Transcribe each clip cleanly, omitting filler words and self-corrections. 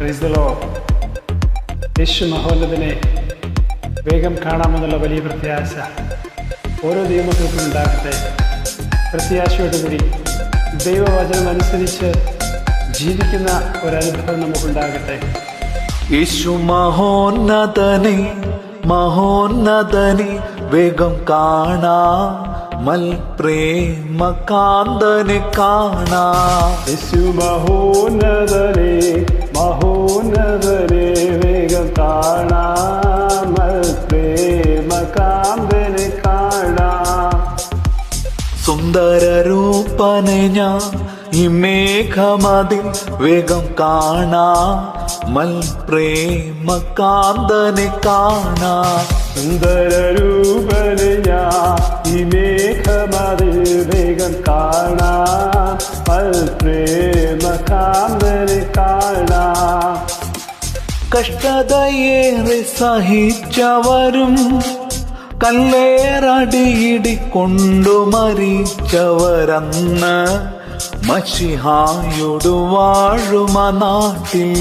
Price the lord. Yeshu മഹോന്നതനെ വേഗം കാണാമെന്നുള്ള വലിയ പ്രത്യാശ ഓരോ ദൈവമക്കൾക്കും ഉണ്ടാകട്ടെ. പ്രത്യാശയോടുകൂടി ദൈവവചനം അനുസരിച്ച് ജീവിക്കുന്ന ഒരനുഭവം നമുക്കുണ്ടാകട്ടെ. യേശു മഹോന്നതനെ മഹോന്നതനെ വേഗം കാണാ മൽ പ്രേമകാന്തനെ കാണാ. യേശു മഹോന്നതനെ മഹോന്നതനെ വേഗം കാണാമൽ പ്രേമകാന്തനെ കാണാ. സുന്ദര രൂപനെ ഞാൻ ഈ മേഘമതിൽ വേഗം കാണാ മൽ പ്രേമകാന്തനെ കാണാ. സുന്ദര രൂപനെ ഞാൻ ഈ മേഘമതിൽ വേഗം കാണാമൽ പ്രേമകാന്തനെ കാണാ. കഷ്ടതയേറെ സഹിച്ചവരും കല്ലേറടിയിടിക്കൊണ്ടു മരിച്ചവരന്ന് മശിഹായോടു വാഴുമ നാട്ടിൽ.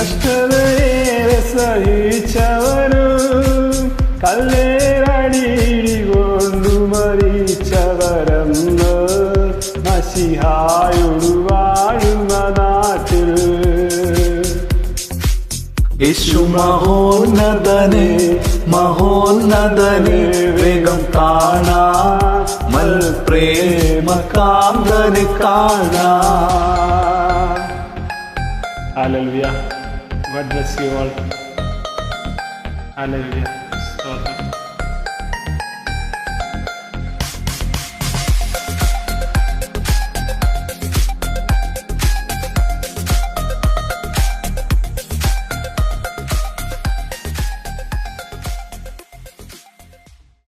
കഷ്ടതയേറെ സഹിച്ചവരും കല്ലേറടിയിടി കൊണ്ടു മരിച്ചവരെന്ന് മശിഹായോടു വാഴുമ നാട്ടിൽ. യേശു മഹോന്നതനെ മഹോന്നതനെ വേഗം കാണാ മൽ പ്രേമകാന്തനെ കാണാ. Hallelujah. God bless you all. Hallelujah.